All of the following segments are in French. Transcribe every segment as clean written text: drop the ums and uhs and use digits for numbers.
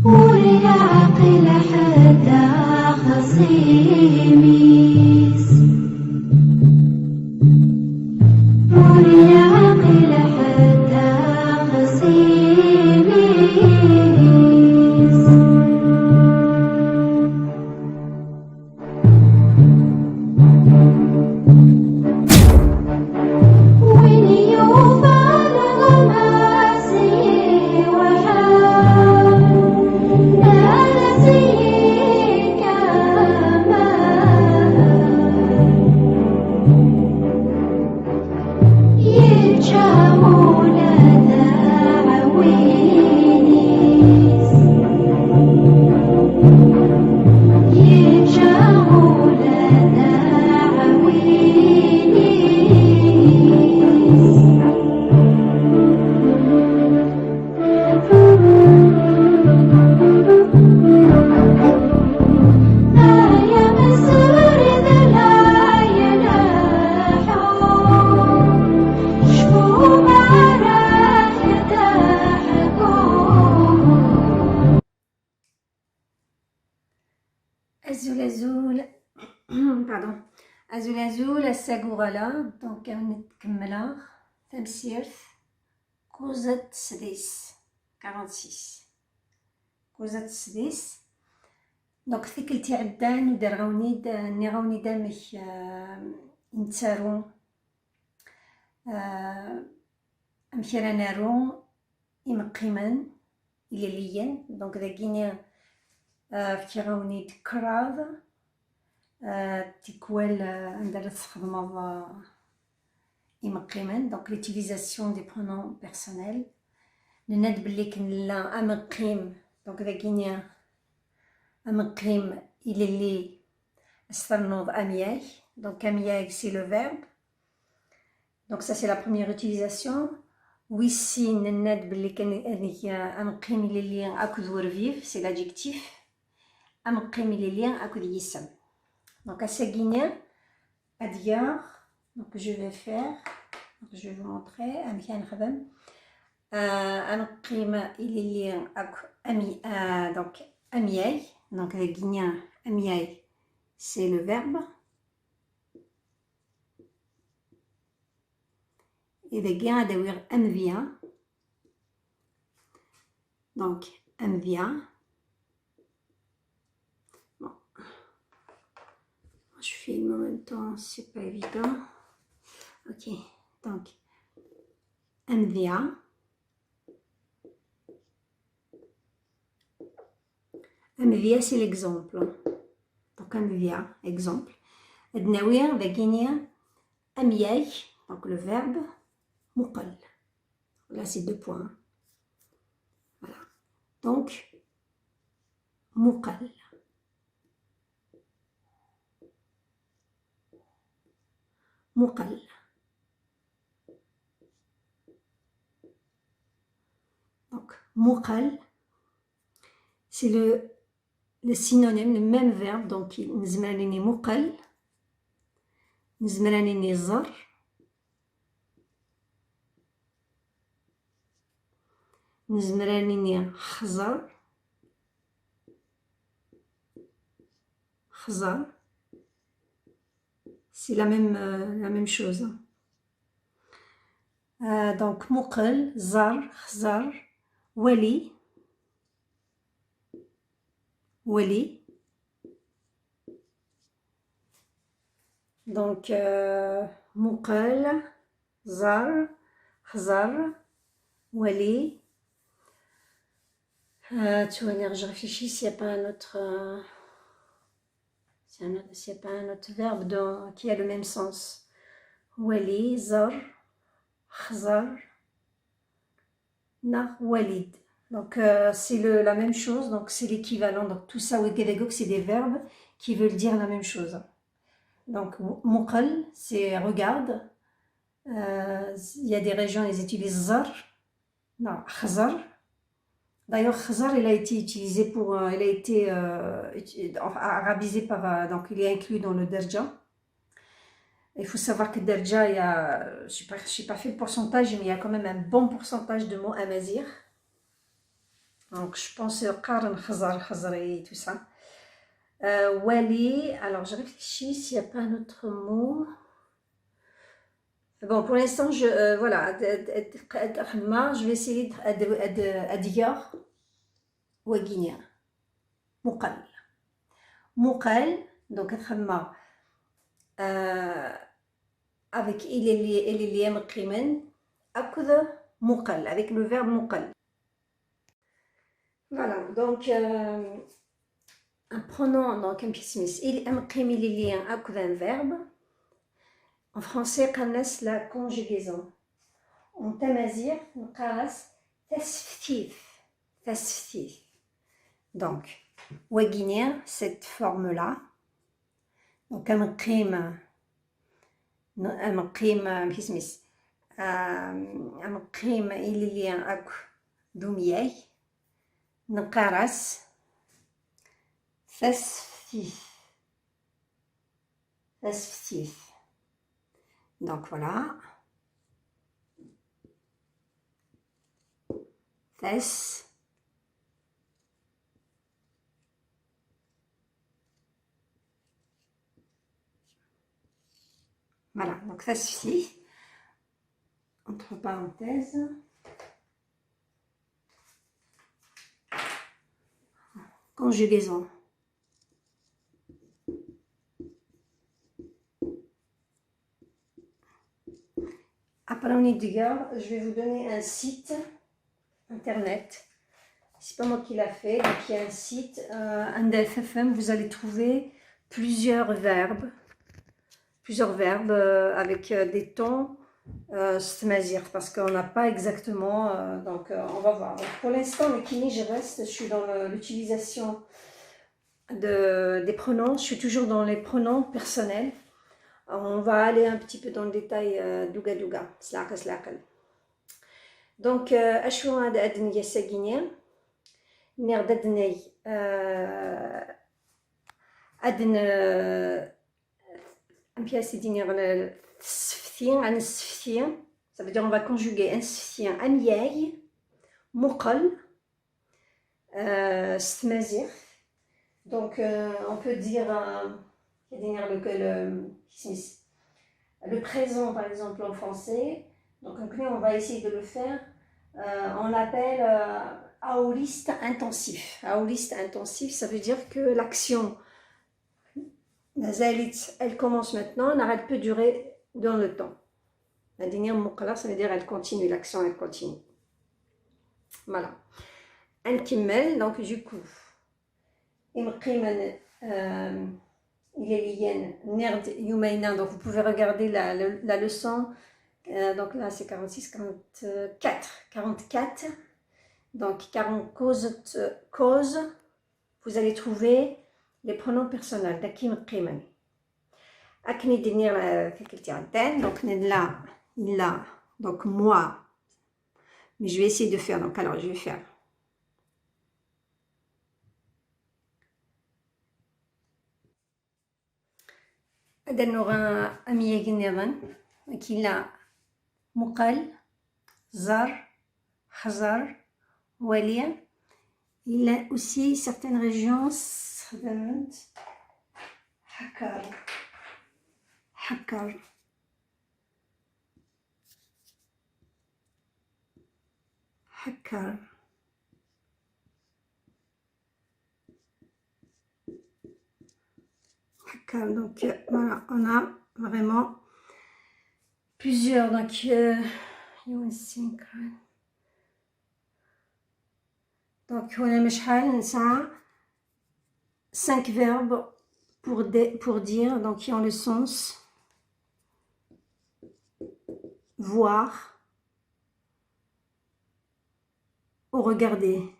وليعقل حتى خصيميس وليعقل حتى خصيميس وين يوفى الغماسي وحال نالتي كمان يتجاوون دعوينيس يتجاوون Azul Azul pardon Azul Azul الساقوغلا دونك نكملها تمسيرت كوزة سديس 46 كوزة سديس دونك ثقلتي عدان ودار غونيد ني غونيد مش نتسارو أمشيرا نارو إمقيمان إلى ليا دونك داكيني في غونيد كراض تيكوال عندها تخدمض إمقيمان دونك ليتيليزاسيون دي برونون بيرسونيل نناد بلي كنلا أمقيم دونك داكيني أمقيم إلى لي استرنوض أمياي دونك أمياي سي لو فيرب دونك ça c'est la première utilisation ويسي نناد بلي كان أمقيم إلى لي أكود ورفيف سي l'adjectif أمقيم إلى لي أكود يسم donc à Seguinien, à Dior, donc je vais faire, donc je vais vous montrer, Amian Rabem, Amqim il est lié à donc Amiay, donc le guignien Amiay c'est le verbe, et le guignien à dire Amvia, donc Amvia. Je filme en même temps, c'est pas évident. Ok, donc Amvia. Amvia, c'est l'exemple. Donc Amvia, exemple. Adnawir, Vaginia, Amiay, donc le verbe, Muqal. Là, c'est 2 points. Voilà. Donc, Muqal. مقل donc مقل c'est le synonyme, le même verbe donc نزمرانيني مقل نزمرانيني زر نزمرانيني خزر خزر c'est la même chose. Donc, Muqal, Zar, Khzar, Wali, Wali. Donc, Muqal, Zar, Khzar, Wali. Tu vois, je réfléchis s'il n'y a pas un autre... s'il n'y a pas un autre verbe qui a le même sens. Wali, Zar, Khzar, Na, Walid. Donc c'est la même chose, donc c'est l'équivalent. Donc tout ça, c'est des verbes qui veulent dire la même chose. Donc Muqal, c'est regarde. Il y a des régions, ils utilisent Zar, non, Khzar. D'ailleurs, Khzar, il a été utilisé pour, il a été arabisé par, donc il est inclus dans le Darja. Il faut savoir que déjà, il y a, je n'ai pas fait le pourcentage, mais il y a quand même un bon pourcentage de mots amazigh. Donc, je pense Qarn, Khazar, Khazari, tout ça. Wali, alors je réfléchis s'il n'y a pas un autre mot. Bon, pour l'instant, voilà, je vais essayer de dire Waguinia. Moukal. Moukal, donc avec il est lié مقيما أكذا مقل avec le verbe مقل. Voilà, donc un pronom, donc un pismis, il est مقيم, il est lié à un verbe. En français, قنص la conjugaison. En tamazight, نقاس تسفتيف. تسفتيف. Donc, Waguinia, cette forme-là. Donc, مقيم مقيم pismis. مقيم il est lié à دومياي. نقارس تسفتيف. تسفتيف. Donc voilà. Fes. Voilà, donc ça suffit. Entre parenthèses. Conjugaison. Après on est je vais vous donner un site internet. C'est pas moi qui l'a fait, donc il y a un site, un DFFM, vous allez trouver plusieurs verbes avec des tons stamazigh, parce qu'on n'a pas exactement, donc on va voir. Donc, pour l'instant, le kini, je suis dans l'utilisation des pronoms, je suis toujours dans les pronoms personnels. On va aller un petit peu dans le détail douga douga, slaka slakal. Donc, ashou hada adniya saginia, nir dadnay adn ça veut dire on va conjuguer un sftien amiyaï, moukal, stmazigh. Donc on peut dire le présent par exemple en français. Donc on va essayer de le faire. On l'appelle aoriste intensif. Aoriste intensif, ça veut dire que l'action elle commence maintenant, elle peut durer dans le temps. La dernière muqala, ça veut dire elle continue, l'action elle continue. Voilà. Un kimmel, donc du coup, imqiman il est lié nerd yumayna, donc vous pouvez regarder la leçon. Donc là c'est 46, 44. Donc 40 causes, vous allez trouver les pronoms personnels d'Akim Qimani. Akni denir la faculté antenne, donc là, il a, donc moi, mais je vais essayer de faire, donc alors je vais faire. Adanora Amia Guinéran, qui a Moukal, Zar, Khazar, Walia. Il a aussi certaines régions, Hakar. Hakar. Hakar. Hakar. Donc voilà, on a vraiment plusieurs. Donc, on a 5 verbes pour dire, donc qui ont le sens voir ou regarder.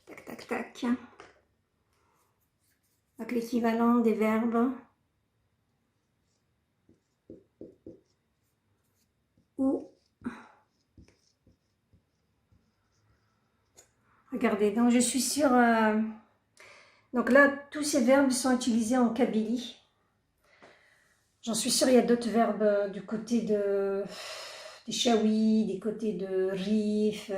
Tac, tac, tac. Donc l'équivalent des verbes ou regardez. Donc je suis sur Donc là, tous ces verbes sont utilisés en Kabylie. J'en suis sûre, il y a d'autres verbes du côté des Chaouis, des côtés de Rif.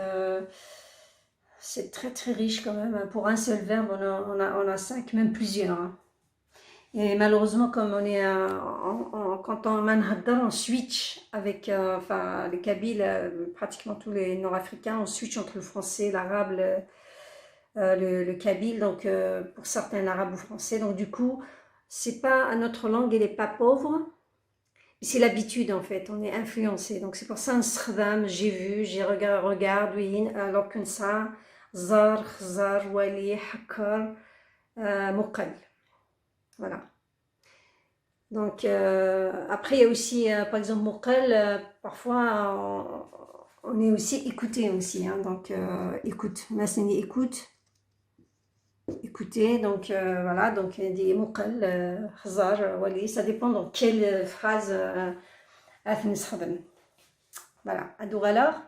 C'est très très riche quand même. Pour un seul verbe, on a 5, même plusieurs. Hein. Et malheureusement, comme on est quand on manhaddar, on switch avec enfin, les Kabyles, pratiquement tous les Nord-Africains, on switch entre le français, l'arabe, le kabyle, donc pour certains l'arabe ou français. Donc du coup, c'est pas notre langue, elle n'est pas pauvre, c'est l'habitude en fait, on est influencé. Donc c'est pour ça, j'ai vu, j'ai regarde, oui, alors que ça, zar, khzar, wali, hakkar, muqal. Voilà. Donc après il y a aussi, par exemple, muqal, parfois on est aussi écouté aussi. Hein, donc écoute, maintenant écoute. Écoutez, donc voilà, donc des muqal, khazar, wali, ça dépend dans quelle phrase نستخدم. Voilà, adour alors.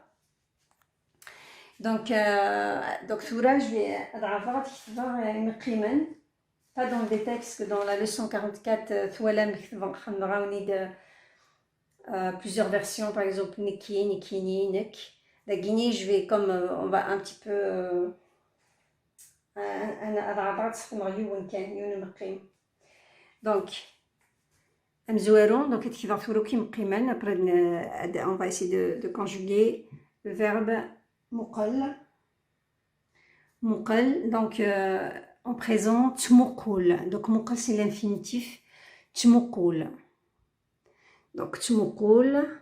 Donc Soura, je vais pas dans des textes que dans la leçon 44, plusieurs versions, par exemple Niki, Nikini, Nek. La Guinée, je vais comme on va un petit peu donc Mzoueron, donc après on va essayer de conjuguer le verbe muqal. Muqal, donc en présent, tmoukoul. Donc muqal c'est l'infinitif, tmoukoul. Donc tmoukoul,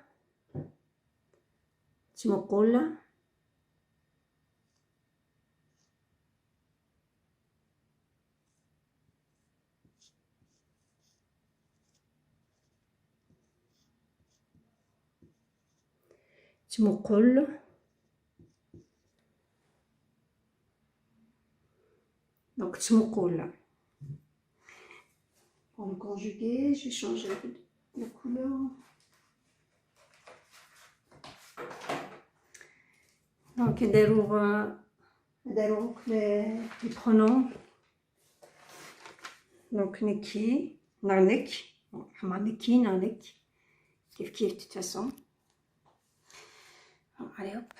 tmoukoul. تمقل donc تمقل. Pour le conjuguer, je vais changer la couleur. Donc les pronoms. Donc neki, narnik, neki, narnik, qui de toute façon. Bon, allez hop.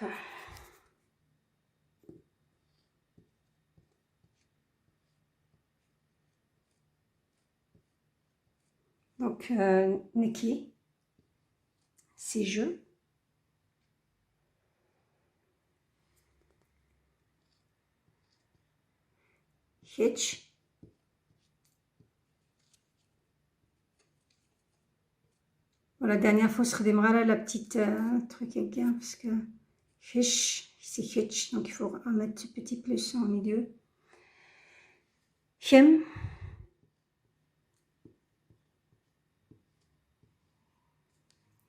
Donc neki, c'est je. Hitch. La dernière fois, je redémarre la petite truc avec bien parce que Hitch, c'est Hitch, donc il faut mettre ce petit plus en milieu. Him.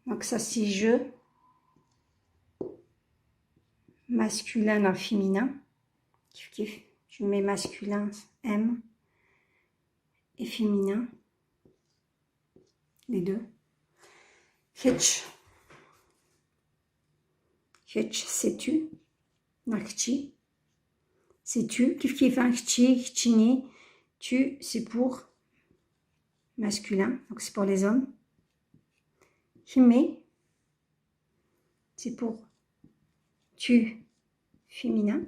Donc ça c'est je. Masculin en féminin. Kif kif. Je mets masculin M et féminin. Les deux. Hitch. Hitch, c'est tu. Nakchi. C'est tu. Kif kif, nakchi, hitchini. Tu, c'est pour masculin. Donc c'est pour les hommes. Hime. C'est pour tu, féminin.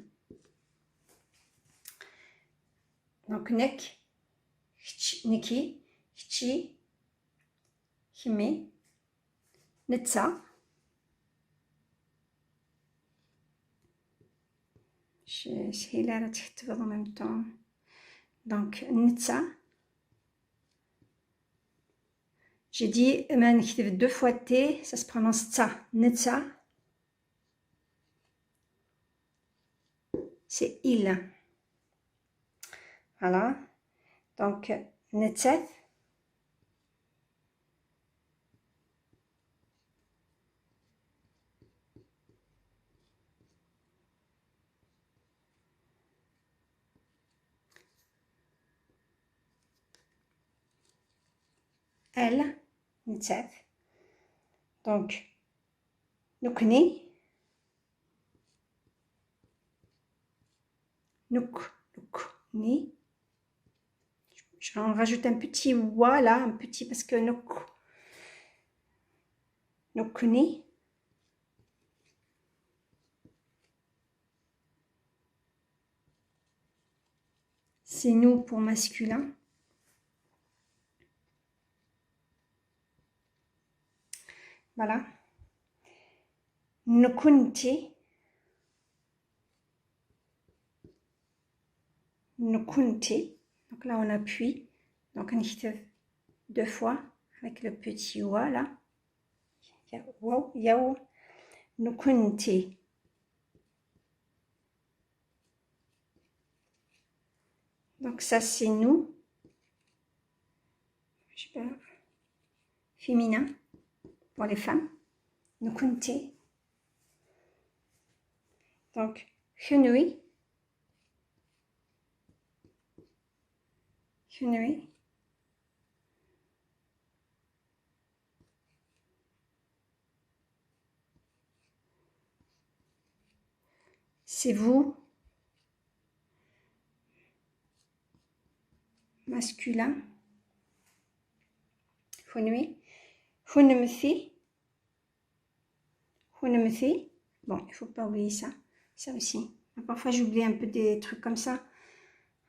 Donc nek. Neki. Hichi. Hime. Netsa. C'est là en même temps. Donc Netsa. J'ai dit deux fois T, ça se prononce Tsa. Netsa. C'est il. Voilà. Donc Netseth. Elle, Netseth. Donc, Nukni. Nukni. j'en rajoute un petit wa là, un petit parce que nokuni. C'est nous pour masculin. Voilà. Nukunti. Nukunti. Donc là, on appuie. Donc, on écrit 2 fois avec le petit wa là. Wow, yao. Nukunti. Donc, ça, c'est nous. Je sais pas. Féminin. Pour les femmes. Nukunti. Donc, hunui. Hunui. C'est vous. Masculin. Hunui. Hunumthi. Hunumthi. Bon, il ne faut pas oublier ça. Ça aussi. Parfois, j'oublie un peu des trucs comme ça.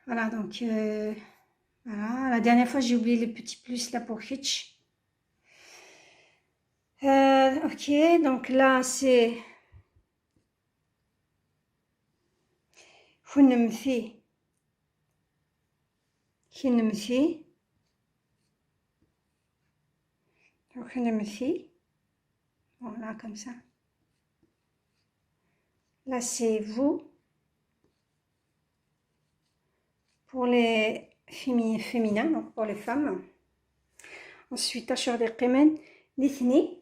Voilà, donc, voilà. La dernière fois, j'ai oublié le petit plus là pour hitch. Ok, donc là, c'est Hunumthi. Hunumthi. Hunumthi. Voilà, comme ça. Là, c'est vous. Pour les féminins, donc pour les femmes. Ensuite, Ashur des Qimen, Nithni.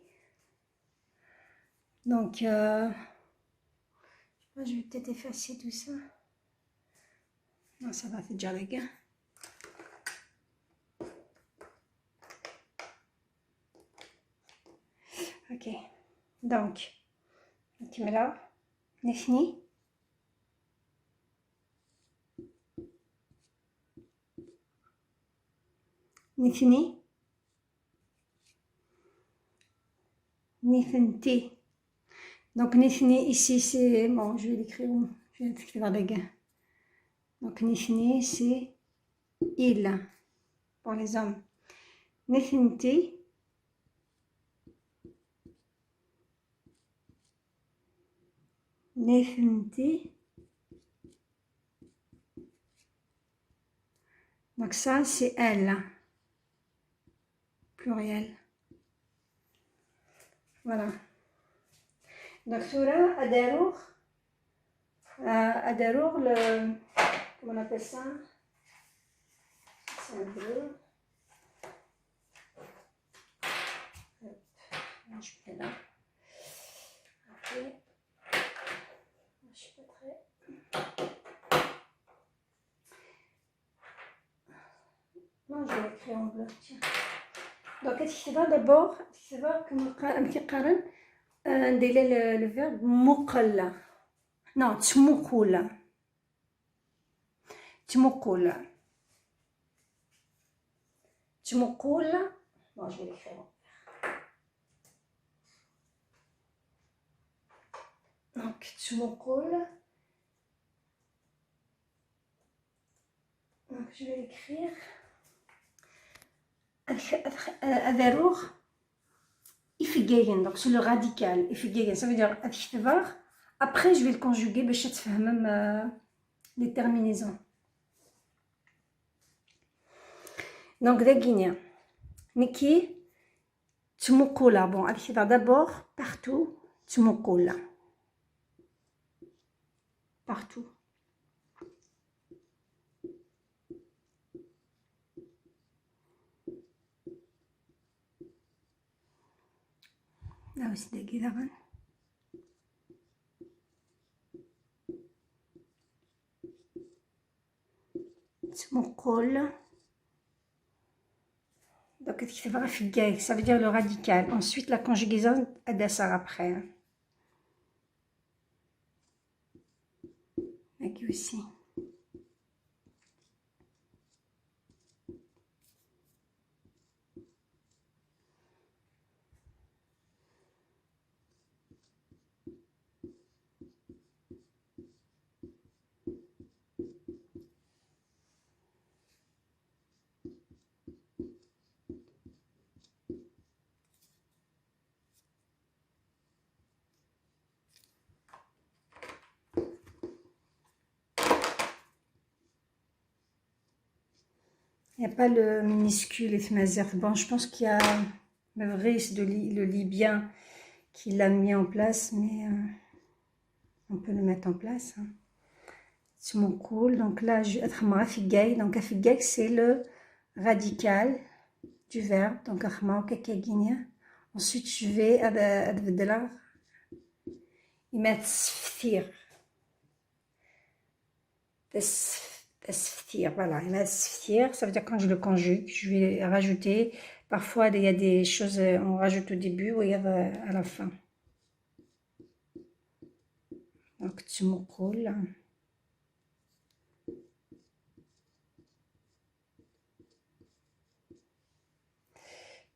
Donc, je vais peut-être effacer tout ça. Non, ça va, c'est déjà les gars. Ok, donc, tu mets là, Nithni. Nithni. Nithenti. Donc, Nithni, ici, c'est... Bon, je vais l'écrire où? Je vais l'écrire les gars. Donc, Nithni, c'est il, pour les hommes. Nithenti. Nithenti. Donc, ça, c'est elle. Pluriel. Voilà. Donc, Soura, Adarour, le... Comment on appelle ça? C'est un bleu. Je mets là. Ok. Je suis pas très... Non, je vais l'écrire en bleu. Tiens. Donc, qu'est-ce que d'abord? Tu vas un petit carré. ندير le verbe مقلة. Non, تمقلة. تمقلة. تمقلة. Bon, je vais l'écrire. Donc, تمقلة. Donc, je vais l'écrire. Adarour. Ifigegen, donc c'est le radical. Ifigegen, ça veut dire adjectivar. Après, je vais le conjuguer, باش تفهم les terminaisons. Donc, داكينيا. Niki, تمقولة. Bon, adjectivar d'abord, partout, تمقولة. Partout. Là aussi, داكينيا. تمقولة. Donc, ça veut dire le radical. Ensuite, la conjugaison adasar après. Aquí aussi. Il n'y a pas le minuscule et Tmazight. Bon, je pense qu'il y a le vrai, c'est le libyen qui l'a mis en place, mais on peut le mettre en place. Hein. C'est mon cool. Donc là, je vais Afigay. Donc Afigay, c'est le radical du verbe. Donc ensuite, je vais y mettre sftir. Sftir, voilà. Y mettre sftir, ça veut dire quand je le conjugue, je vais rajouter. Parfois, il y a des choses, on rajoute au début ou il y a à la fin. Donc, tu me coules.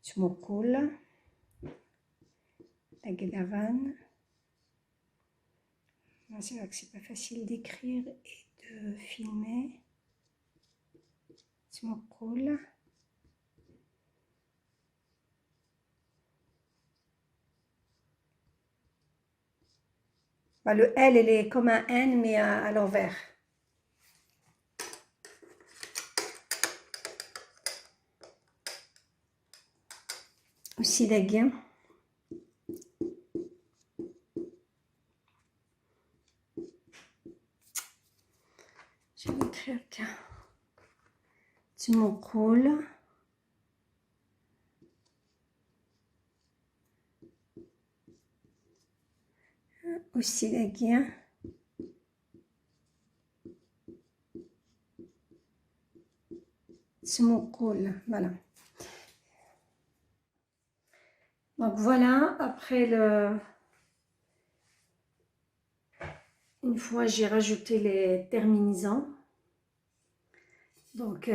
Tu me coules. La guédarane. C'est vrai que c'est pas facile d'écrire et de filmer. Tu me coules. Bah, le L, il est comme un N, mais à l'envers. Aussi la gain. Je vais écrire qu'un. Tu me coules. Aussi la gain. Tu me coules. Voilà. Donc voilà, après une fois j'ai rajouté les terminaisons. Donc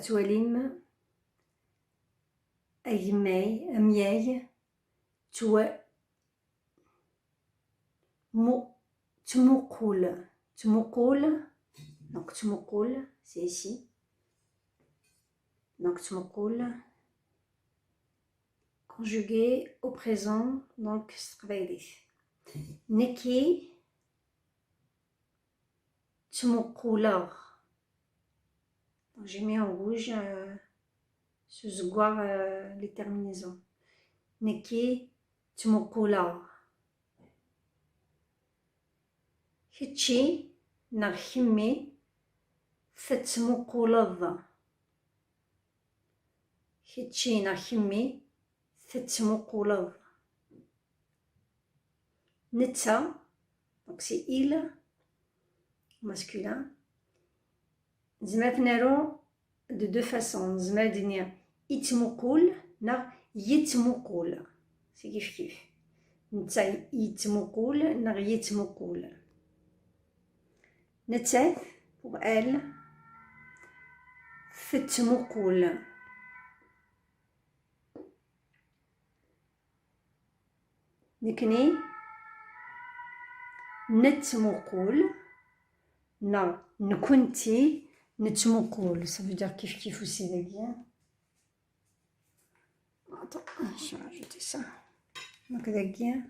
Tualim, Aymei, Amiei, Tua, Tumukoul. Tumukoul, donc Tumukoul, c'est ici. Donc Tumukoul, conjugué au présent, donc Stveilich. Neki, Tumukoular. Donc j'ai mis en rouge ce zgoir les terminaisons. Neki, Tumukoular. Hitchi, Narhimi, Thetmukoulad. Hitchi, Narhimi, Thetmukoulad. Neta, donc c'est il, masculin. Zmatnero de deux façons. Zmadnia itmukoul, na yitmukoul. C'est kif kif. Neta yitmukoul, na yitmukoul. Neta, pour elle, thetmukoul. Nikni, netmukoul, na nkunti. Netmukoul, ça veut dire kif kif aussi les bien. Attends, je vais rajouter ça. Donc les bien.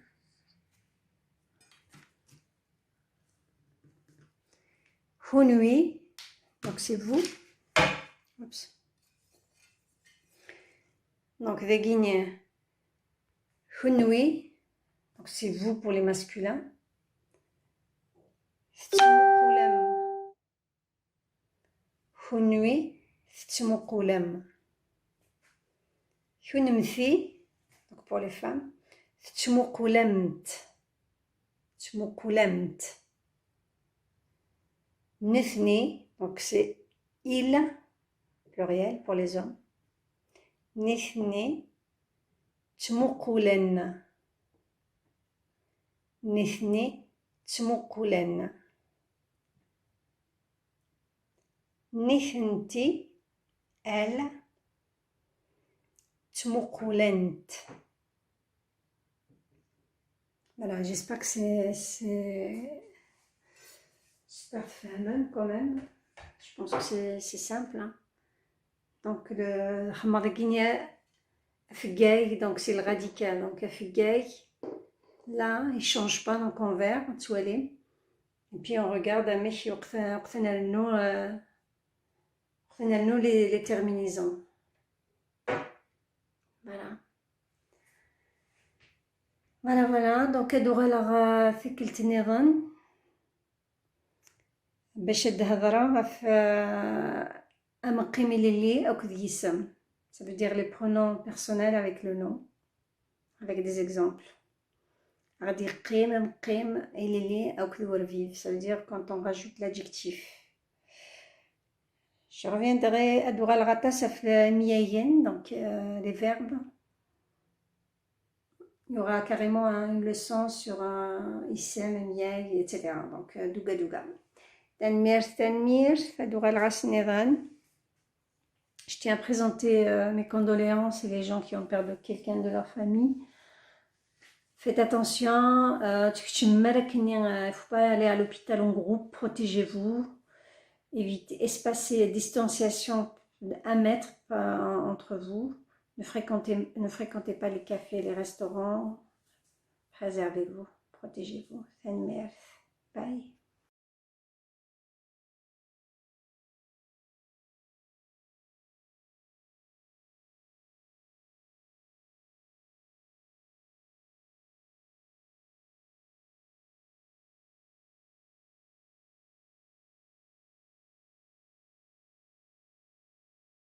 Hunui, donc c'est vous. Oups. Donc les guignes. Hunui, donc c'est vous pour les masculins. Tmukoulem. Hunui, tmukoulem. Hunmthi, donc pour les femmes. Tmukoulemt. Tmukoulemt. Nithni, donc c'est il, pluriel pour les hommes. Nithni, tmukoulen. Nithni, tmukoulen. Nithenti, elle, tmukoulent. Voilà, j'espère que c'est parfait même quand même. Je pense que c'est simple. Hein. Donc le Hamarguinia Afigay, donc c'est le radical. Donc Afigay, là, il ne change pas, donc en vert, Tsualim. Et puis on regarde à Mechi Oqtanalno nous les terminaisons. Voilà. Voilà. Donc, هادو غير ثقلت نظن باش هاد الهضرة في أمقيم للي أو كذ يسم. Ça veut dire les pronoms personnels avec le nom, avec des exemples. غادي قيم مقيم للي أو كذ ورفيف. Ça veut dire quand on rajoute l'adjectif. Je reviendrai à Dora Ratas في مياين, donc les verbes. Il y aura carrément une leçon sur isem, miaï, etc. Donc douga douga. Tanmir, Fadoura Rasneran. Je tiens à présenter mes condoléances et les gens qui ont perdu quelqu'un de leur famille. Faites attention, il ne faut pas aller à l'hôpital en groupe, protégez-vous. Évitez, espacez, distanciation de 1 mètre entre vous. Ne fréquentez pas les cafés, les restaurants. Préservez-vous, protégez-vous. Bye.